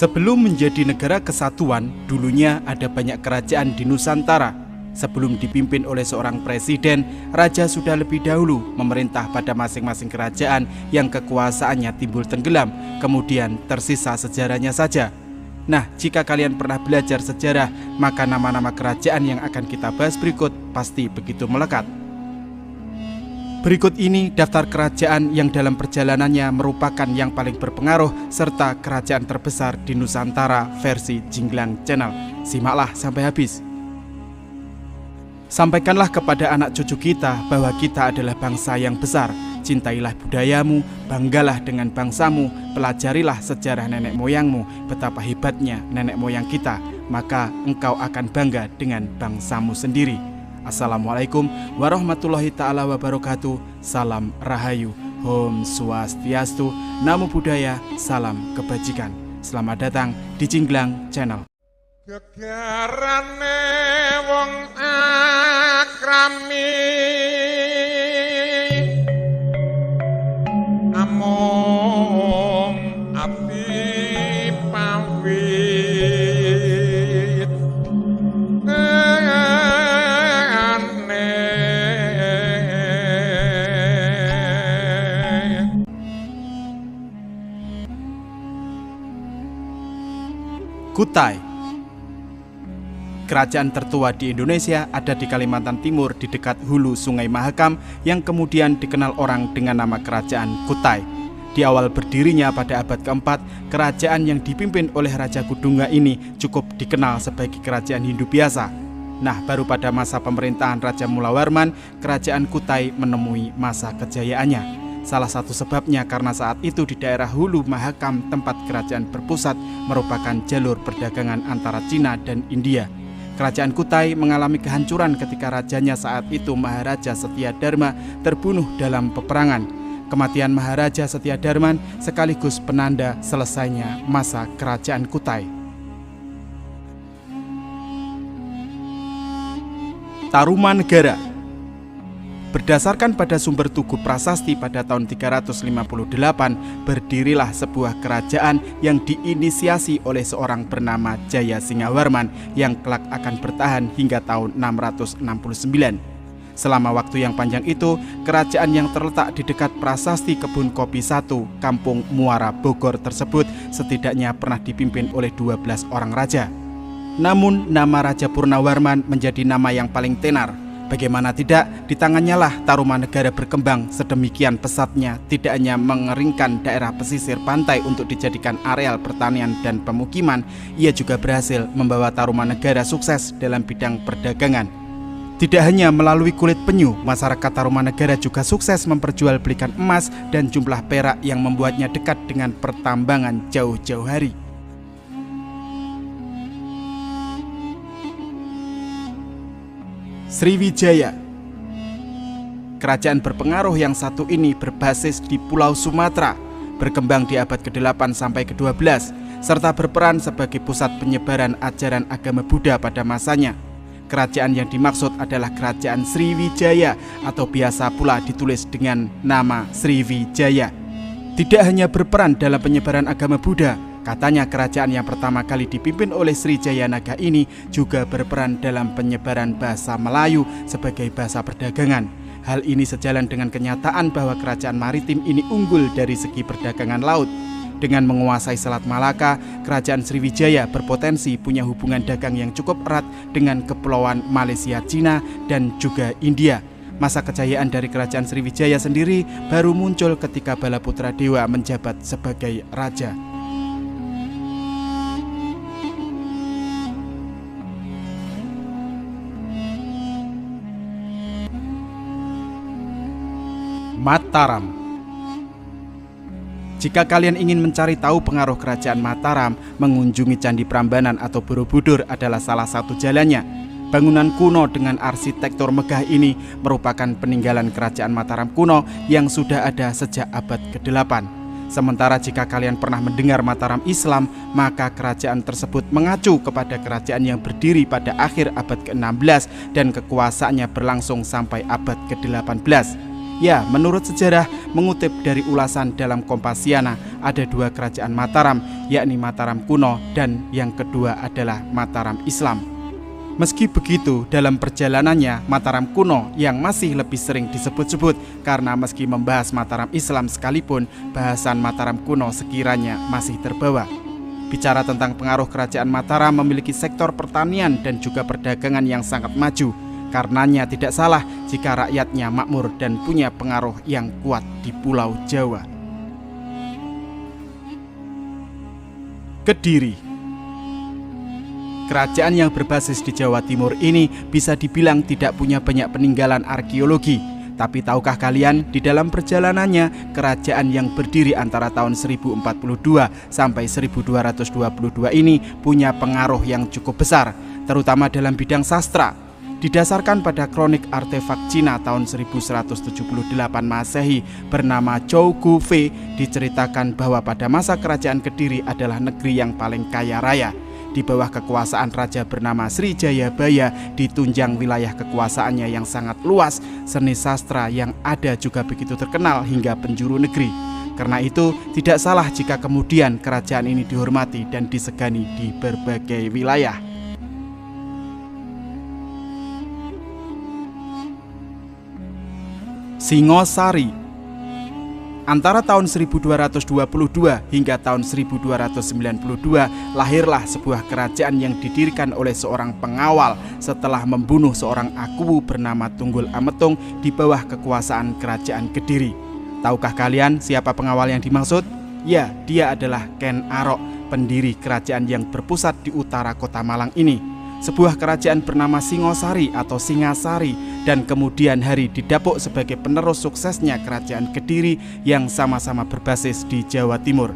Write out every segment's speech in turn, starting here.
Sebelum menjadi negara kesatuan, dulunya ada banyak kerajaan di Nusantara. Sebelum dipimpin oleh seorang presiden, raja sudah lebih dahulu memerintah pada masing-masing kerajaan yang kekuasaannya timbul tenggelam, kemudian tersisa sejarahnya saja. Nah, jika kalian pernah belajar sejarah, maka nama-nama kerajaan yang akan kita bahas berikut pasti begitu melekat. Berikut ini daftar kerajaan yang dalam perjalanannya merupakan yang paling berpengaruh serta kerajaan terbesar di Nusantara versi Jinglang Channel. Simaklah sampai habis. Sampaikanlah kepada anak cucu kita bahwa kita adalah bangsa yang besar. Cintailah budayamu, banggalah dengan bangsamu, pelajarilah sejarah nenek moyangmu, betapa hebatnya nenek moyang kita, maka engkau akan bangga dengan bangsamu sendiri. Assalamualaikum warahmatullahi ta'ala wabarakatuh. Salam Rahayu, Om Swastiastu, Namo Buddhaya, salam kebajikan. Selamat datang di Jinglang Channel. Gegarane wong akrami among api pawit Kutai. Kerajaan tertua di Indonesia ada di Kalimantan Timur di dekat hulu Sungai Mahakam yang kemudian dikenal orang dengan nama Kerajaan Kutai. Di awal berdirinya pada abad keempat, kerajaan yang dipimpin oleh Raja Kudunga ini cukup dikenal sebagai kerajaan Hindu biasa. Nah, baru pada masa pemerintahan Raja Mulawarman, Kerajaan Kutai menemui masa kejayaannya. Salah satu sebabnya karena saat itu di daerah hulu Mahakam tempat kerajaan berpusat merupakan jalur perdagangan antara Cina dan India. Kerajaan Kutai mengalami kehancuran ketika rajanya saat itu Maharaja Setyadharma terbunuh dalam peperangan. Kematian Maharaja Setyadharma sekaligus penanda selesainya masa kerajaan Kutai. Tarumanegara. Berdasarkan pada sumber Tugu Prasasti pada tahun 358, berdirilah sebuah kerajaan yang diinisiasi oleh seorang bernama Jaya Singawarman yang kelak akan bertahan hingga tahun 669. Selama waktu yang panjang itu, kerajaan yang terletak di dekat Prasasti Kebun Kopi 1, Kampung Muara Bogor tersebut setidaknya pernah dipimpin oleh 12 orang raja. Namun nama Raja Purnawarman menjadi nama yang paling tenar. Bagaimana tidak, di tangannya lah Tarumanegara berkembang sedemikian pesatnya, tidak hanya mengeringkan daerah pesisir pantai untuk dijadikan areal pertanian dan pemukiman, ia juga berhasil membawa Tarumanegara sukses dalam bidang perdagangan. Tidak hanya melalui kulit penyu, masyarakat Tarumanegara juga sukses memperjualbelikan emas dan jumlah perak yang membuatnya dekat dengan pertambangan jauh-jauh hari. Sriwijaya. Kerajaan berpengaruh yang satu ini berbasis di Pulau Sumatera, berkembang di abad ke-8 sampai ke-12, serta berperan sebagai pusat penyebaran ajaran agama Buddha pada masanya. Kerajaan yang dimaksud adalah Kerajaan Sriwijaya atau biasa pula ditulis dengan nama Sriwijaya. Tidak hanya berperan dalam penyebaran agama Buddha, katanya kerajaan yang pertama kali dipimpin oleh Srijaya Naga ini juga berperan dalam penyebaran bahasa Melayu sebagai bahasa perdagangan. Hal ini sejalan dengan kenyataan bahwa kerajaan maritim ini unggul dari segi perdagangan laut. Dengan menguasai Selat Malaka, kerajaan Sriwijaya berpotensi punya hubungan dagang yang cukup erat dengan kepulauan Malaysia, Cina, dan juga India. Masa kejayaan dari kerajaan Sriwijaya sendiri baru muncul ketika Balaputra Dewa menjabat sebagai raja. Mataram. Jika kalian ingin mencari tahu pengaruh kerajaan Mataram, mengunjungi Candi Prambanan atau Borobudur adalah salah satu jalannya. Bangunan kuno dengan arsitektur megah ini merupakan peninggalan kerajaan Mataram kuno yang sudah ada sejak abad ke-8. Sementara jika kalian pernah mendengar Mataram Islam, maka kerajaan tersebut mengacu kepada kerajaan yang berdiri pada akhir abad ke-16 dan kekuasaannya berlangsung sampai abad ke-18. Ya, menurut sejarah, mengutip dari ulasan dalam Kompasiana, ada dua kerajaan Mataram, yakni Mataram kuno dan yang kedua adalah Mataram Islam. Meski begitu, dalam perjalanannya, Mataram kuno yang masih lebih sering disebut-sebut karena meski membahas Mataram Islam sekalipun, bahasan Mataram kuno sekiranya masih terbawa. Bicara tentang pengaruh kerajaan Mataram memiliki sektor pertanian dan juga perdagangan yang sangat maju. Karenanya tidak salah jika rakyatnya makmur dan punya pengaruh yang kuat di Pulau Jawa. Kediri. Kerajaan yang berbasis di Jawa Timur ini bisa dibilang tidak punya banyak peninggalan arkeologi. Tapi tahukah kalian, di dalam perjalanannya, kerajaan yang berdiri antara tahun 1042 sampai 1222 ini punya pengaruh yang cukup besar, terutama dalam bidang sastra. Didasarkan pada kronik artefak Cina tahun 1178 Masehi bernama Chou Gu Fei, diceritakan bahwa pada masa kerajaan Kediri adalah negeri yang paling kaya raya. Di bawah kekuasaan raja bernama Sri Jayabaya, ditunjang wilayah kekuasaannya yang sangat luas, seni sastra yang ada juga begitu terkenal hingga penjuru negeri. Karena itu, tidak salah jika kemudian kerajaan ini dihormati dan disegani di berbagai wilayah. Singosari. Antara tahun 1222 hingga tahun 1292 lahirlah sebuah kerajaan yang didirikan oleh seorang pengawal setelah membunuh seorang Akuwu bernama Tunggul Ametung di bawah kekuasaan kerajaan Kediri. Tahukah kalian siapa pengawal yang dimaksud? Ya, dia adalah Ken Arok, pendiri kerajaan yang berpusat di utara kota Malang ini. Sebuah kerajaan bernama Singosari atau Singasari dan kemudian hari didapuk sebagai penerus suksesnya kerajaan Kediri yang sama-sama berbasis di Jawa Timur.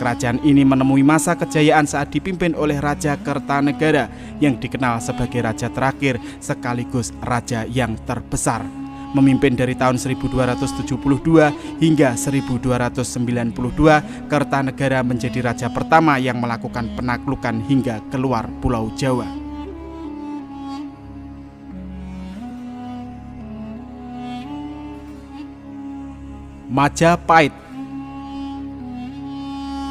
Kerajaan ini menemui masa kejayaan saat dipimpin oleh Raja Kertanegara yang dikenal sebagai raja terakhir sekaligus raja yang terbesar. Memimpin dari tahun 1272 hingga 1292, Kertanegara menjadi raja pertama yang melakukan penaklukan hingga keluar Pulau Jawa. Majapahit.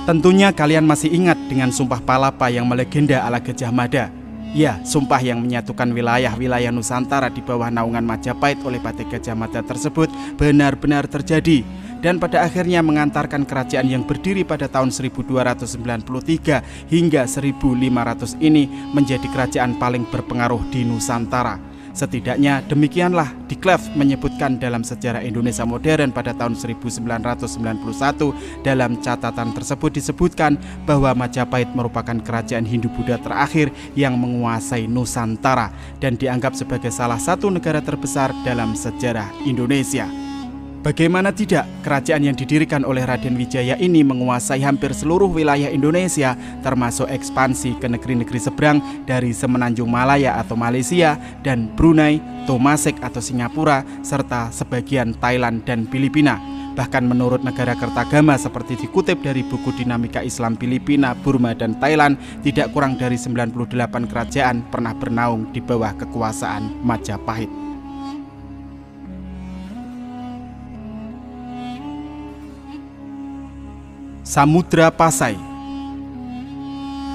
Tentunya kalian masih ingat dengan Sumpah Palapa yang melegenda ala Gajah Mada. Ya, sumpah yang menyatukan wilayah-wilayah Nusantara di bawah naungan Majapahit oleh Patih Gajah Mada tersebut benar-benar terjadi dan pada akhirnya mengantarkan kerajaan yang berdiri pada tahun 1293 hingga 1500 ini menjadi kerajaan paling berpengaruh di Nusantara. Setidaknya demikianlah de Klerk menyebutkan dalam sejarah Indonesia modern pada tahun 1991. Dalam catatan tersebut disebutkan bahwa Majapahit merupakan kerajaan Hindu-Buddha terakhir yang menguasai Nusantara dan dianggap sebagai salah satu negara terbesar dalam sejarah Indonesia. Bagaimana tidak, kerajaan yang didirikan oleh Raden Wijaya ini menguasai hampir seluruh wilayah Indonesia, termasuk ekspansi ke negeri-negeri seberang dari Semenanjung Malaya atau Malaysia dan Brunei, Tomasek atau Singapura, serta sebagian Thailand dan Filipina. Bahkan menurut negara Kertagama seperti dikutip dari buku Dinamika Islam Filipina, Burma, dan Thailand, tidak kurang dari 98 kerajaan pernah bernaung di bawah kekuasaan Majapahit. Samudra Pasai.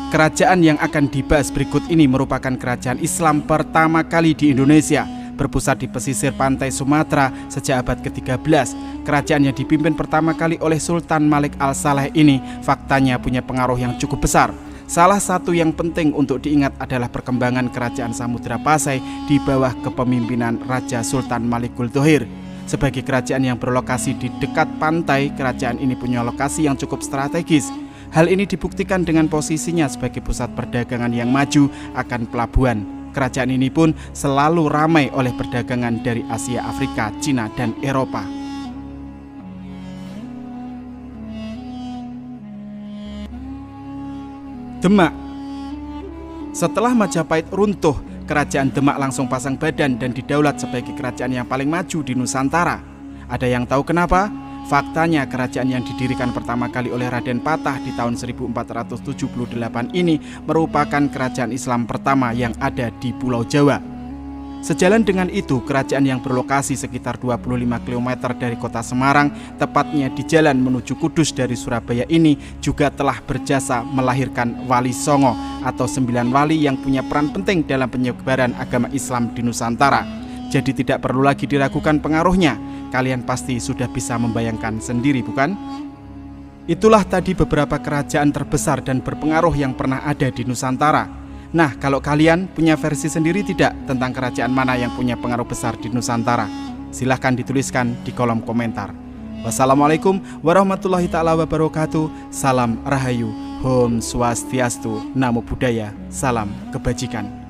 Kerajaan yang akan dibahas berikut ini merupakan kerajaan Islam pertama kali di Indonesia, berpusat di pesisir pantai Sumatera sejak abad ke-13. Kerajaan yang dipimpin pertama kali oleh Sultan Malik Al-Saleh ini faktanya punya pengaruh yang cukup besar. Salah satu yang penting untuk diingat adalah perkembangan kerajaan Samudra Pasai di bawah kepemimpinan Raja Sultan Malikul Thohir. Sebagai kerajaan yang berlokasi di dekat pantai, kerajaan ini punya lokasi yang cukup strategis. Hal ini dibuktikan dengan posisinya sebagai pusat perdagangan yang maju akan pelabuhan. Kerajaan ini pun selalu ramai oleh perdagangan dari Asia, Afrika, Cina, dan Eropa. Demak. Setelah Majapahit runtuh, kerajaan Demak langsung pasang badan dan didaulat sebagai kerajaan yang paling maju di Nusantara. Ada yang tahu kenapa? Faktanya kerajaan yang didirikan pertama kali oleh Raden Patah di tahun 1478 ini merupakan kerajaan Islam pertama yang ada di Pulau Jawa. Sejalan dengan itu, kerajaan yang berlokasi sekitar 25 km dari kota Semarang, tepatnya di jalan menuju Kudus dari Surabaya ini, juga telah berjasa melahirkan Wali Songo atau 9 wali yang punya peran penting dalam penyebaran agama Islam di Nusantara. Jadi tidak perlu lagi diragukan pengaruhnya. Kalian pasti sudah bisa membayangkan sendiri, bukan? Itulah tadi beberapa kerajaan terbesar dan berpengaruh yang pernah ada di Nusantara. Nah, kalau kalian punya versi sendiri tidak tentang kerajaan mana yang punya pengaruh besar di Nusantara? Silahkan dituliskan di kolom komentar. Wassalamualaikum warahmatullahi ta'ala wabarakatuh. Salam Rahayu, Om Swastiastu, Namo Buddhaya, salam kebajikan.